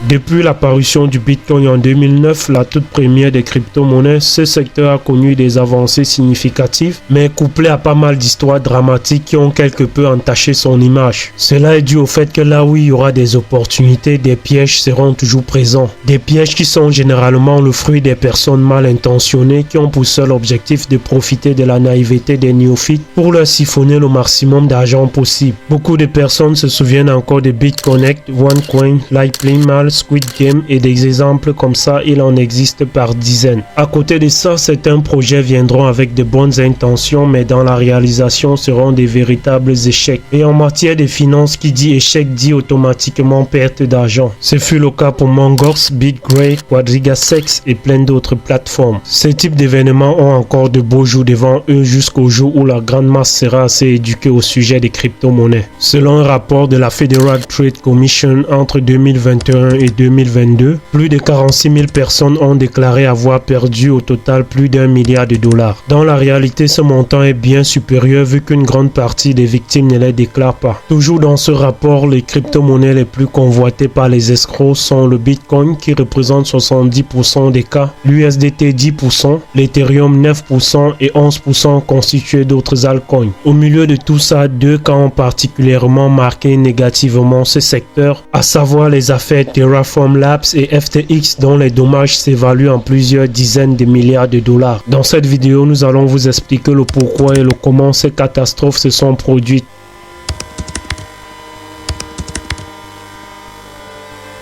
Depuis l'apparition du Bitcoin en 2009, la toute première des crypto-monnaies, ce secteur a connu des avancées significatives, mais couplé à pas mal d'histoires dramatiques qui ont quelque peu entaché son image. Cela est dû au fait que là où il y aura des opportunités, des pièges seront toujours présents. Des pièges qui sont généralement le fruit des personnes mal intentionnées qui ont pour seul objectif de profiter de la naïveté des néophytes pour leur siphonner le maximum d'argent possible. Beaucoup de personnes se souviennent encore de BitConnect, OneCoin, Lightning, Squid Game et des exemples comme ça, il en existe par dizaines. À côté de ça, certains projets viendront avec de bonnes intentions, mais dans la réalisation seront des véritables échecs. Et en matière de finances, qui dit échec dit automatiquement perte d'argent. Ce fut le cas pour Mongoose, BitGray, Quadriga6 et plein d'autres plateformes. Ces types d'événements ont encore de beaux jours devant eux jusqu'au jour où la grande masse sera assez éduquée au sujet des crypto-monnaies. Selon un rapport de la Federal Trade Commission entre 2021 et 2022, plus de 46 000 personnes ont déclaré avoir perdu au total plus d'1 milliard de dollars. Dans la réalité, ce montant est bien supérieur vu qu'une grande partie des victimes ne les déclarent pas. Toujours dans ce rapport, les crypto-monnaies les plus convoitées par les escrocs sont le Bitcoin qui représente 70% des cas, l'USDT 10%, l'Ethereum 9% et 11% constitués d'autres altcoins. Au milieu de tout ça, deux cas ont particulièrement marqué négativement ce secteur, à savoir les affaires Terraform Labs et FTX dont les dommages s'évaluent en plusieurs dizaines de milliards de dollars. Dans cette vidéo, nous allons vous expliquer le pourquoi et le comment ces catastrophes se sont produites.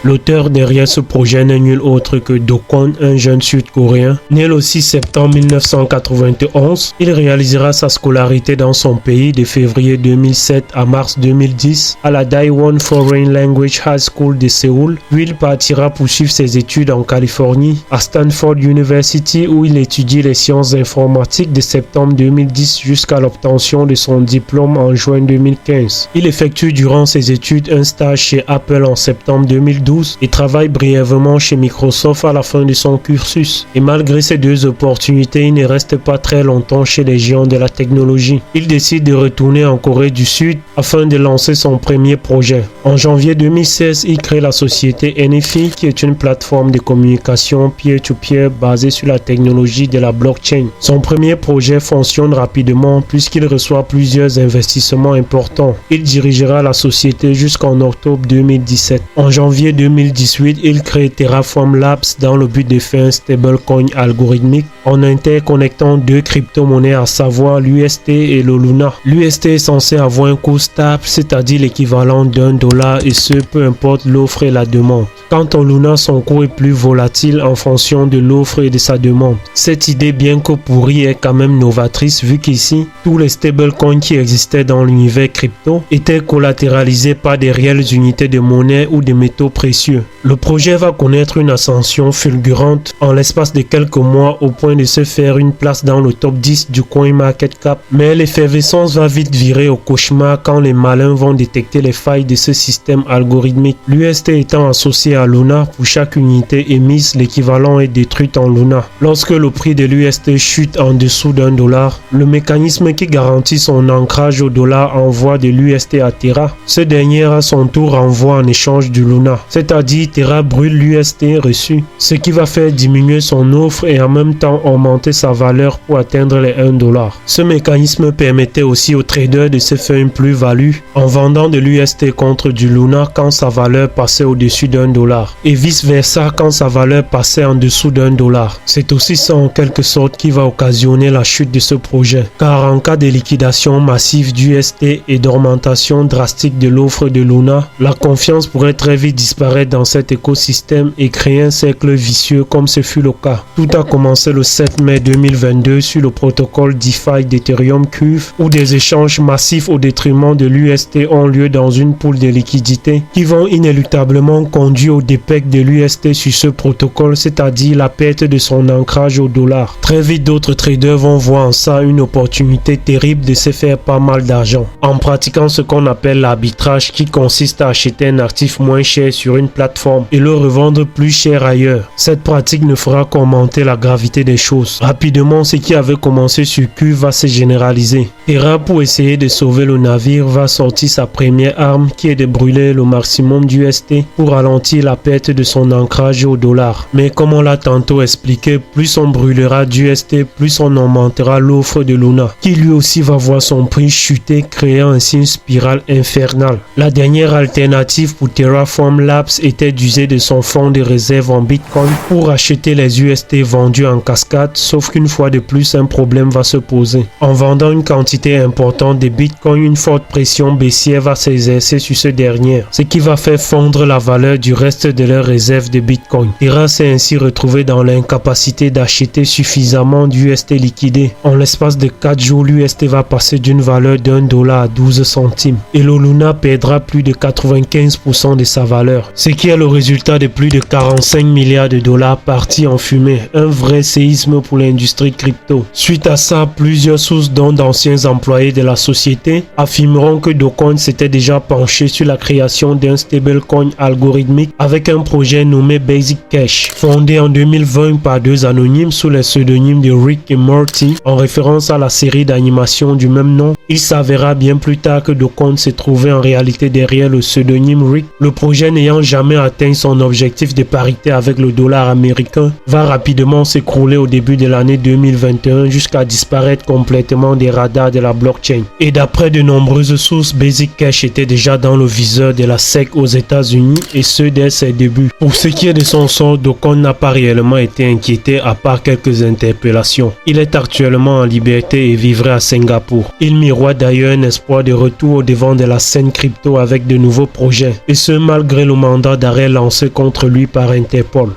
L'auteur derrière ce projet n'est nul autre que Do Kwon, un jeune sud-coréen. Né le 6 septembre 1991, il réalisera sa scolarité dans son pays de février 2007 à mars 2010 à la Daewon Foreign Language High School de Séoul, puis il partira poursuivre ses études en Californie, à Stanford University où il étudie les sciences informatiques de septembre 2010 jusqu'à l'obtention de son diplôme en juin 2015. Il effectue durant ses études un stage chez Apple en septembre 2012 et travaille brièvement chez Microsoft à la fin de son cursus. Et malgré ces deux opportunités, il ne reste pas très longtemps chez les géants de la technologie. Il décide de retourner en Corée du Sud afin de lancer son premier projet. En janvier 2016, il crée la société NFI qui est une plateforme de communication peer-to-peer basée sur la technologie de la blockchain. Son premier projet fonctionne rapidement puisqu'il reçoit plusieurs investissements importants. Il dirigera la société jusqu'en octobre 2017. En janvier 2018, il crée Terraform Labs dans le but de faire un stablecoin algorithmique en interconnectant deux crypto-monnaies, à savoir l'UST et le Luna. L'UST est censé avoir un coût stable, c'est-à-dire l'équivalent d'$1 et ce peu importe l'offre et la demande. Quant au Luna, son cours est plus volatile en fonction de l'offre et de sa demande. Cette idée, bien que pourrie, est quand même novatrice vu qu'ici, tous les stablecoins qui existaient dans l'univers crypto étaient collatéralisés par des réelles unités de monnaie ou de métaux précieux. Le projet va connaître une ascension fulgurante en l'espace de quelques mois au point de se faire une place dans le top 10 du CoinMarketCap. Mais l'effervescence va vite virer au cauchemar quand les malins vont détecter les failles de ce système algorithmique. L'UST étant associé à Luna, pour chaque unité émise, l'équivalent est détruit en Luna. Lorsque le prix de l'UST chute en dessous d'$1, le mécanisme qui garantit son ancrage au dollar envoie de l'UST à Terra. Ce dernier à son tour renvoie en échange du Luna. C'est-à-dire Terra brûle l'UST reçu, ce qui va faire diminuer son offre et en même temps augmenter sa valeur pour atteindre les $1. Ce mécanisme permettait aussi aux traders de se faire une plus-value en vendant de l'UST contre du Luna quand sa valeur passait au-dessus d'$, et vice-versa quand sa valeur passait en dessous d'$. C'est aussi ça en quelque sorte qui va occasionner la chute de ce projet, car en cas de liquidation massive d'UST et d'augmentation drastique de l'offre de Luna, la confiance pourrait très vite disparaître dans cet écosystème et créer un cercle vicieux comme ce fut le cas. Tout a commencé le 7 mai 2022 sur le protocole DeFi d'Ethereum Curve où des échanges massifs au détriment de l'UST ont lieu dans une pool de liquidités qui vont inéluctablement conduire au dépec de l'UST sur ce protocole, c'est-à-dire la perte de son ancrage au dollar. Très vite, d'autres traders vont voir en ça une opportunité terrible de se faire pas mal d'argent en pratiquant ce qu'on appelle l'arbitrage qui consiste à acheter un actif moins cher sur sur une plateforme et le revendre plus cher ailleurs. Cette pratique ne fera qu'augmenter la gravité des choses. Rapidement, ce qui avait commencé sur Q va se généraliser. Terra, pour essayer de sauver le navire, va sortir sa première arme qui est de brûler le maximum d'UST pour ralentir la perte de son ancrage au dollar. Mais comme on l'a tantôt expliqué, plus on brûlera d'UST, plus on augmentera l'offre de Luna, qui lui aussi va voir son prix chuter, créant ainsi une spirale infernale. La dernière alternative pour Terraform Labs était d'user de son fonds de réserve en Bitcoin pour acheter les UST vendus en cascade, sauf qu'une fois de plus, un problème va se poser. En vendant une quantité importante de Bitcoin, une forte pression baissière va s'exercer sur ce dernier, ce qui va faire fondre la valeur du reste de leur réserve de Bitcoin. Terra s'est ainsi retrouvé dans l'incapacité d'acheter suffisamment d'UST liquidés. En l'espace de 4 jours, l'UST va passer d'une valeur d'1$ à 12 centimes et le Luna perdra plus de 95% de sa valeur, ce qui est le résultat de plus de 45 milliards de dollars partis en fumée, un vrai séisme pour l'industrie crypto. Suite à ça, plusieurs sources dont d'anciens employés de la société affirmeront que Docoin s'était déjà penché sur la création d'un stablecoin algorithmique avec un projet nommé Basic Cash, fondé en 2020 par deux anonymes sous les pseudonymes de Rick et Morty, en référence à la série d'animation du même nom. Il s'avéra bien plus tard que Docoin se trouvait en réalité derrière le pseudonyme Rick. Le projet n'ayant jamais atteint son objectif de parité avec le dollar américain, va rapidement s'écrouler au début de l'année 2021 jusqu'à disparaître complètement des radars de la blockchain. Et d'après de nombreuses sources, Basic Cash était déjà dans le viseur de la SEC aux États-Unis et ce dès ses débuts. Pour ce qui est de son sort, Docoin n'a pas réellement été inquiété à part quelques interpellations. Il est actuellement en liberté et vivrait à Singapour. Il miroite d'ailleurs un espoir de retour au devant de la scène crypto avec de nouveaux projets, et ce malgré le mandat d'arrêt lancé contre lui par Interpol.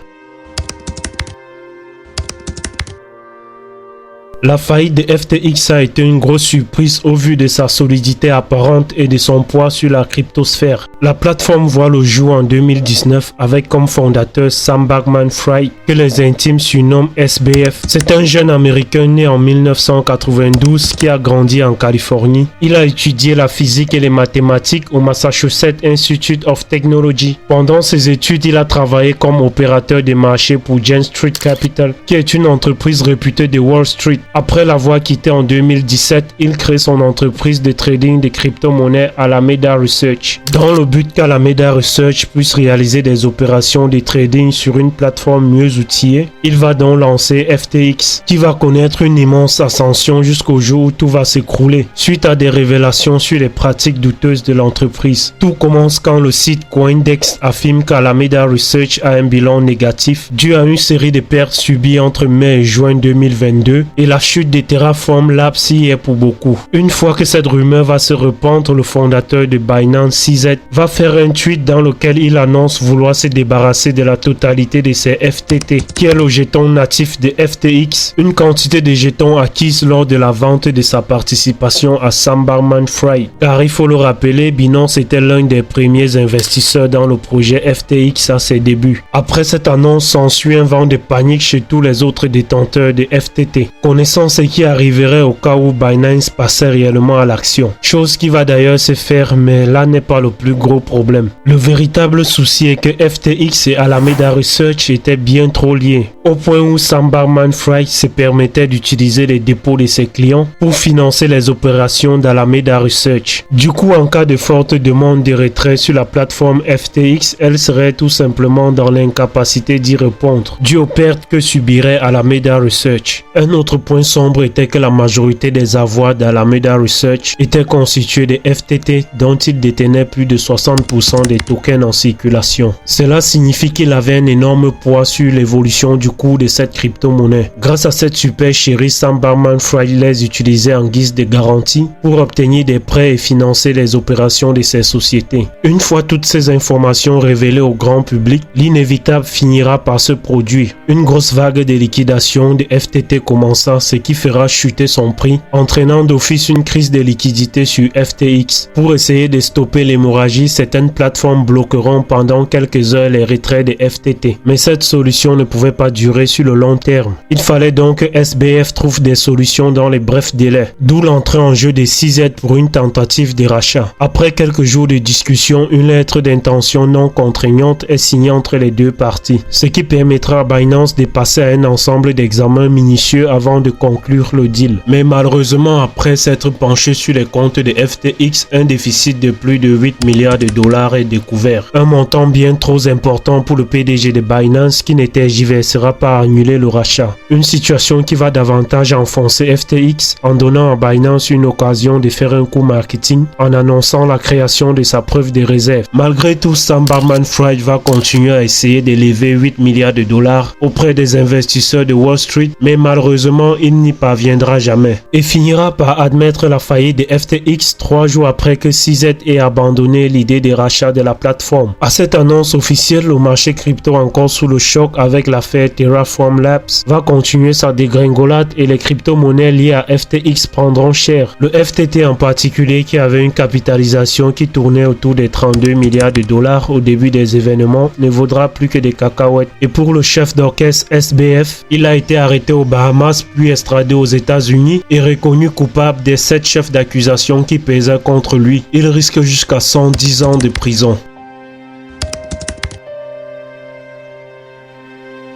La faillite de FTX a été une grosse surprise au vu de sa solidité apparente et de son poids sur la cryptosphère. La plateforme voit le jour en 2019 avec comme fondateur Sam Bankman-Fried, que les intimes surnomment SBF. C'est un jeune américain né en 1992 qui a grandi en Californie. Il a étudié la physique et les mathématiques au Massachusetts Institute of Technology. Pendant ses études, il a travaillé comme opérateur de marché pour Jane Street Capital, qui est une entreprise réputée de Wall Street. Après l'avoir quitté en 2017, il crée son entreprise de trading de crypto-monnaies Alameda Research, dans le but qu'Alameda Research puisse réaliser des opérations de trading sur une plateforme mieux outillée. Il va donc lancer FTX, qui va connaître une immense ascension jusqu'au jour où tout va s'écrouler, suite à des révélations sur les pratiques douteuses de l'entreprise. Tout commence quand le site Coindex affirme qu'Alameda Research a un bilan négatif dû à une série de pertes subies entre mai et juin 2022 et la chute de Terraform Labs y est pour beaucoup. Une fois que cette rumeur va se répandre, le fondateur de Binance CZ va faire un tweet dans lequel il annonce vouloir se débarrasser de la totalité de ses FTT, qui est le jeton natif de FTX, une quantité de jetons acquises lors de la vente de sa participation à Sam Bankman-Fried. Car il faut le rappeler, Binance était l'un des premiers investisseurs dans le projet FTX à ses débuts. Après cette annonce, s'ensuit un vent de panique chez tous les autres détenteurs de FTT, connaissant ce qui arriverait au cas où Binance passait réellement à l'action. Chose qui va d'ailleurs se faire, mais là n'est pas le plus gros problème. Le véritable souci est que FTX et Alameda Research étaient bien trop liés, au point où Sam Bankman-Fried se permettait d'utiliser les dépôts de ses clients pour financer les opérations d'Alameda Research. Du coup, en cas de forte demande de retrait sur la plateforme FTX, elle serait tout simplement dans l'incapacité d'y répondre, dû aux pertes que subirait Alameda Research. Un autre point sombre était que la majorité des avoirs d'Alameda Research étaient constitués de FTT dont il détenait plus de 60% des tokens en circulation. Cela signifie qu'il avait un énorme poids sur l'évolution du cours de cette crypto-monnaie. Grâce à cette supercherie, Sam Bankman-Fried les utilisait en guise de garantie pour obtenir des prêts et financer les opérations de ces sociétés. Une fois toutes ces informations révélées au grand public, l'inévitable finira par se produire. Une grosse vague de liquidation de FTT commença ce qui fera chuter son prix, entraînant d'office une crise de liquidité sur FTX. Pour essayer de stopper l'hémorragie, certaines plateformes bloqueront pendant quelques heures les retraits de FTT. Mais cette solution ne pouvait pas durer sur le long terme. Il fallait donc que SBF trouve des solutions dans les brefs délais, d'où l'entrée en jeu de CZ pour une tentative de rachat. Après quelques jours de discussion, une lettre d'intention non contraignante est signée entre les deux parties, ce qui permettra à Binance de passer à un ensemble d'examens minutieux avant de conclure le deal. Mais malheureusement, après s'être penché sur les comptes de FTX, un déficit de plus de 8 milliards de dollars est découvert. Un montant bien trop important pour le PDG de Binance qui ne tergiversera pas à annuler le rachat. Une situation qui va davantage enfoncer FTX en donnant à Binance une occasion de faire un coup marketing en annonçant la création de sa preuve de réserve. Malgré tout, Sam Bankman-Fried va continuer à essayer de lever 8 milliards de dollars auprès des investisseurs de Wall Street, mais malheureusement, il n'y parviendra jamais et finira par admettre la faillite de FTX 3 jours après que CZ ait abandonné l'idée de rachat de la plateforme. À cette annonce officielle, le marché crypto encore sous le choc avec l'affaire Terraform Labs va continuer sa dégringolade et les crypto-monnaies liées à FTX prendront cher. Le FTT en particulier, qui avait une capitalisation qui tournait autour des 32 milliards de dollars au début des événements, ne vaudra plus que des cacahuètes. Et pour le chef d'orchestre SBF, il a été arrêté aux Bahamas puis extradé aux États-Unis et reconnu coupable des 7 chefs d'accusation qui pesaient contre lui. Il risque jusqu'à 110 ans de prison.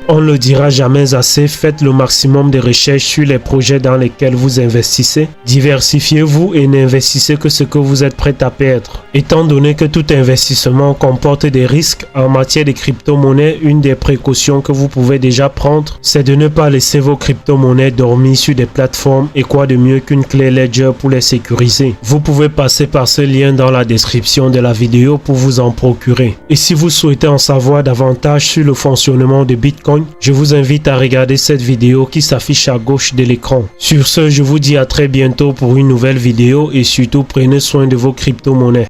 On ne le dira jamais assez, faites le maximum de recherches sur les projets dans lesquels vous investissez. Diversifiez-vous et n'investissez que ce que vous êtes prêt à perdre. Étant donné que tout investissement comporte des risques, en matière de crypto-monnaies, une des précautions que vous pouvez déjà prendre, c'est de ne pas laisser vos crypto-monnaies dormir sur des plateformes et quoi de mieux qu'une clé Ledger pour les sécuriser. Vous pouvez passer par ce lien dans la description de la vidéo pour vous en procurer. Et si vous souhaitez en savoir davantage sur le fonctionnement de Bitcoin, je vous invite à regarder cette vidéo qui s'affiche à gauche de l'écran. Sur ce, je vous dis à très bientôt pour une nouvelle vidéo et surtout prenez soin de vos crypto-monnaies.